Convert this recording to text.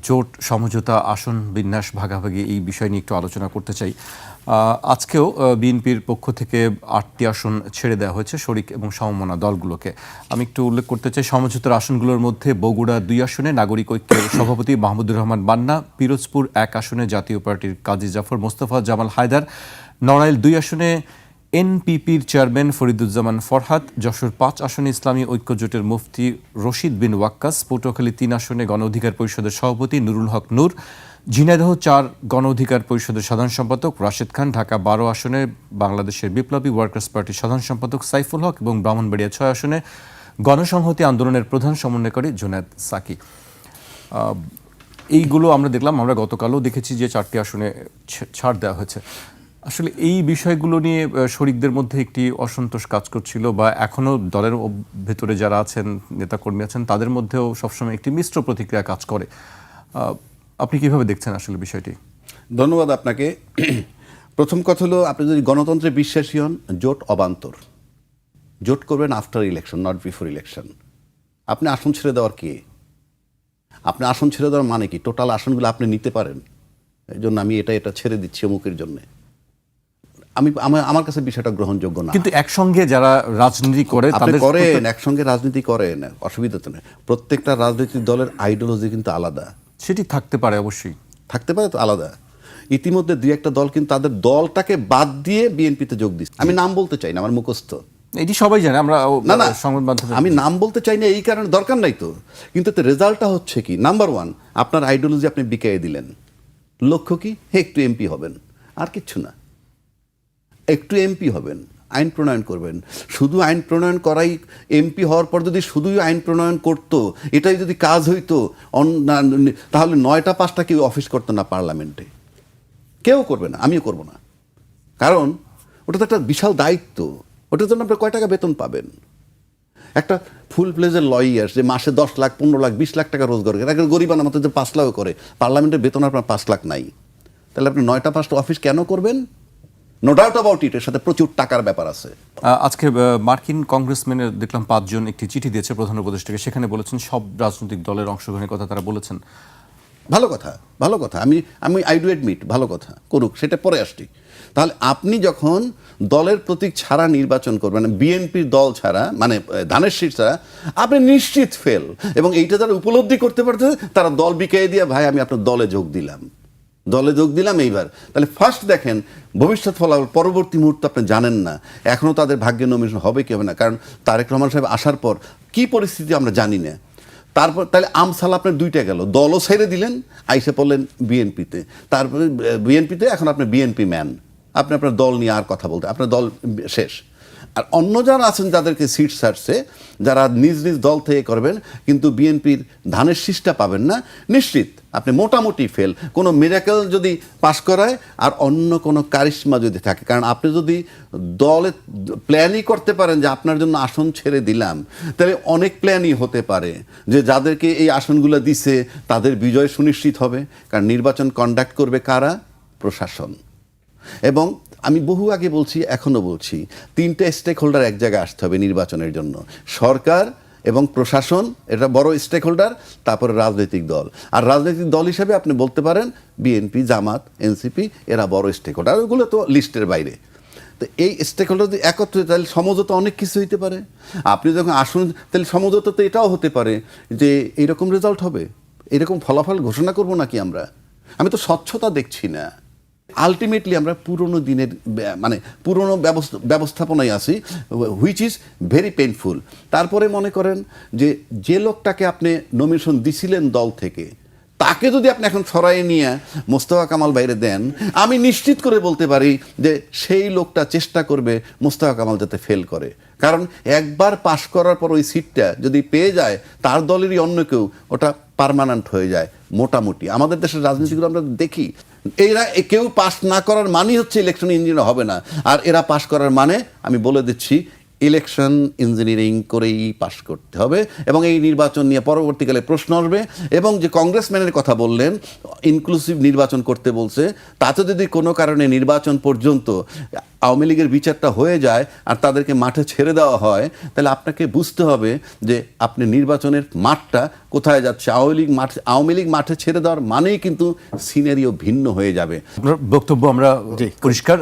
জোট সমঝোতা আসন বিন্যাস ভাগাভাগি এই বিষয় নিয়ে একটু আলোচনা করতে চাই। আজকেও বিএনপির পক্ষ থেকে ৮টি আসন ছেড়ে দেওয়া হয়েছে শরিক এবং সমমনা দলগুলোকে। আমি একটু উল্লেখ করতে চাই, সমঝোতার আসনগুলোর মধ্যে বগুড়া ২ আসনে নাগরিক ঐক্যের সভাপতি মাহমুদুর রহমান বান্না, পিরোজপুর ১ আসনে জাতীয় পার্টির কাজী জাফর মোস্তফা জামাল হায়দার, নড়াইল ২ আসনে এনপিপির চেয়ারম্যান ফরিদুজ্জামান ফরহাদ, যশোর ৫ আসনে ইসলামী ঐক্য জোটের মুফতি রশিদ বিন ওয়াক্কাস, পটুয়াখালী ৩ আসনে গণ অধিকার পরিষদের সভাপতি নুরুল হক নূর, ঝিনাইদহ ৪ গণ অধিকার পরিষদের সাধারণ সম্পাদক রাশেদ খান, ঢাকা ১২ আসনে বাংলাদেশের বিপ্লবী ওয়ার্কার্স পার্টির সাধারণ সম্পাদক সাইফুল হক এবং ব্রাহ্মণবাড়িয়া ৬ আসনে গণসংহতি আন্দোলনের প্রধান সমন্বয়কারী জুনায়েদ সাকি। এইগুলো আমরা দেখলাম, আমরা গতকালও দেখেছি যে ৪টি আসনে ছাড় দেওয়া হয়েছে। আসলে এই বিষয়গুলো নিয়ে শরিকদের মধ্যে একটি অসন্তোষ কাজ করছিল, বা এখনও দলের ভেতরে যারা আছেন, নেতাকর্মী আছেন, তাদের মধ্যেও সবসময় একটি মিশ্র প্রতিক্রিয়া কাজ করে। আপনি কিভাবে দেখছেন আসলে বিষয়টি? ধন্যবাদ আপনাকে। প্রথম কথা হলো, আপনি যদি গণতন্ত্রে বিশ্বাসী হন, জোট অবান্তর। জোট করবেন after election, not before election. আপনি আসন ছেড়ে দেওয়ার কে? আপনি আসন ছেড়ে দেওয়ার মানে কি? টোটাল আসনগুলো আপনি নিতে পারেন, এই জন্য আমি এটা ছেড়ে দিচ্ছি অমুকের জন্যে। আমার কাছে বিষয়টা গ্রহণযোগ্য না। কিন্তু একসঙ্গে যারা রাজনীতি করে আপনি করেন, একসঙ্গে রাজনীতি করেন, অসুবিধা তো নেই। প্রত্যেকটা রাজনৈতিক দলের আইডিওলজি কিন্তু আলাদা। সেটি থাকতে পারে, অবশ্যই থাকতে পারে, তো আলাদা। ইতিমধ্যে দুই একটা দল কিন্তু তাদের দলটাকে বাদ দিয়ে বিএনপিতে যোগ দিচ্ছে। আমি নাম বলতে চাই না, আমার মুখস্থ, এটি সবাই জানে। আমরা না সংবাদ মাধ্যমে আমি নাম বলতে চাই না, এই কারণে দরকার নাই তো। কিন্তু রেজাল্টটা হচ্ছে কি? নাম্বার ওয়ান, আপনার আইডিওলজি আপনি বিকিয়ে দিলেন। লক্ষ্য কি? একটু এমপি হবেন, আর কিচ্ছু না। একটু এমপি হবেন, আইন প্রণয়ন করবেন। শুধু আইন প্রণয়ন করাই, এমপি হওয়ার পর যদি শুধুই আইন প্রণয়ন করতো, এটাই যদি কাজ হইতো, তাহলে ৯টা ৫টা কেউ অফিস করতো না পার্লামেন্টে। কেউ করবে না, আমিও করব না। কারণ ওটা তো একটা বিশাল দায়িত্ব। ওটার জন্য আপনি কয় টাকা বেতন পাবেন? একটা ফুল প্লেজের লয়ার যে মাসে ১০ লাখ ১৫ লাখ 20 লাখ টাকা রোজগার করে, একটা গরিব মতো যে ৫ লাখ করে, পার্লামেন্টের বেতন আপনার ৫ লাখ নাই, তাহলে আপনি ৯টা ৫টা অফিস কেন করবেন? নো ডাউট অ্যাবাউট ইট, এর সাথে প্রচুর টাকার ব্যাপার আছে। আজকে মার্কিন কংগ্রেসম্যানের দেখলাম ৫ জন একটি চিঠি দিয়েছে প্রধান উপদেষ্টাকে। সেখানে বলেছেন সব রাজনৈতিক দলের অংশগ্রহণের কথা তারা বলেছেন। ভালো কথা, ভালো কথা। আমি আই ডু এডমিট, ভালো কথা, করুক, সেটা পরে আসছি। তাহলে আপনি যখন দলের প্রতীক ছাড়া নির্বাচন করবেন, বিএনপির দল ছাড়া, মানে ধানের শীষ ছাড়া, আপনি নিশ্চিত ফেল। এবং এইটা যারা উপলব্ধি করতে পারছে, তারা দল বিকিয়ে দিয়ে, ভাই আমি আপনার দলে যোগ দিলাম, দলে যোগ দিলাম। এইবার তাহলে ফার্স্ট দেখেন ভবিষ্যৎ ফলাফল, পরবর্তী মুহূর্তে আপনি জানেন না এখনও তাদের ভাগ্যে নমিনেশন হবে কি হবে না। কারণ তারেক রহমান সাহেব আসার পর কি পরিস্থিতি আমরা জানি না। তারপর তাহলে আমসাল আপনার 2টা গেল, দলও ছেড়ে দিলেন, আইসে পড়লেন বিএনপিতে। তারপরে বিএনপিতে এখন আপনি বিএনপি ম্যান, আপনি আপনার দল নিয়ে আর কথা বলতে, আপনার দল শেষ। আর অন্য যারা আছেন যাদেরকে সিট ছাড়ছে, যারা নিজ নিজ দল থেকে করবেন কিন্তু বিএনপির ধানের শীষটা পাবেন না, নিশ্চিত আপনি মোটামুটি ফেল। কোনো মিরাকেল যদি পাশ করায় আর অন্য কোনো কারিশমা যদি থাকে, কারণ আপনি যদি দলে প্ল্যানই করতে পারেন যে আপনার জন্য আসন ছেড়ে দিলাম, তাহলে অনেক প্ল্যানই হতে পারে যে যাদেরকে এই আসনগুলো দিছে তাদের বিজয় সুনিশ্চিত হবে। কারণ নির্বাচন কন্ডাক্ট করবে কারা? প্রশাসন। এবং আমি বহু আগে বলছি, এখনও বলছি, 3টে স্টেক হোল্ডার এক জায়গায় আসতে হবে নির্বাচনের জন্য। সরকার এবং প্রশাসন, এটা বড় স্টেক হোল্ডার, তারপরে রাজনৈতিক দল। আর রাজনৈতিক দল হিসেবে আপনি বলতে পারেন বিএনপি, জামাত, এনসিপি, এরা বড় স্টেক হোল্ডার, ওগুলো তো লিস্টের বাইরে। তো এই স্টেক হোল্ডার যদি একত্রে, তাহলে সমঝোতা অনেক কিছু হইতে পারে। আপনি যখন আসুন, তাহলে সমঝোতা তো এটাও হতে পারে যে এইরকম রেজাল্ট হবে, এরকম ফলাফল ঘোষণা করব নাকি আমরা। আমি তো স্বচ্ছতা দেখছি না। আলটিমেটলি আমরা পুরনো দিনের, মানে পুরনো ব্যবস্থাপনায় আছি, হুইচ ইজ ভেরি পেইনফুল। তারপরে মনে করেন যে লোকটাকে আপনি নমিনেশন দিছিলেন দল থেকে, তাকে যদি আপনি এখন সরাই নিয়ে মোস্তফা কামাল বাইরে দেন, আমি নিশ্চিত করে বলতে পারি যে সেই লোকটা চেষ্টা করবে মোস্তফা কামাল যাতে ফেল করে। কারণ একবার পাশ করার পর ওই সিটটা যদি পেয়ে যায়, তার দলেরই অন্য কেউ, ওটা পার্মানেন্ট হয়ে যায় মোটামুটি। আমাদের দেশের রাজনীতিগুলো আমরা দেখি, এরা কেউ পাস না করার মানেই হচ্ছে ইলেকশন ইঞ্জিনিয়ার হবে না। আর এরা পাস করার মানে, আমি বলে দিচ্ছি, ইলেকশন ইঞ্জিনিয়ারিং করেই পাশ করতে হবে এবং এই নির্বাচন নিয়ে পরবর্তীকালে প্রশ্ন আসবে। এবং যে কংগ্রেসম্যানের কথা বললেন ইনক্লুসিভ নির্বাচন করতে বলছে, তাতে যদি কোনো কারণে নির্বাচন পর্যন্ত আওয়ামী লীগের বিচারটা হয়ে যায় আর তাদেরকে মাঠে ছেড়ে দেওয়া হয়, তাহলে আপনাকে বুঝতে হবে যে আপনি নির্বাচনের মাঠটা কোথায় যাচ্ছে। আওয়ামী লীগ মাঠে ছেড়ে দেওয়ার মানেই কিন্তু সিনারিও ভিন্ন হয়ে যাবে। আপনার বক্তব্য আমরা পরিষ্কার।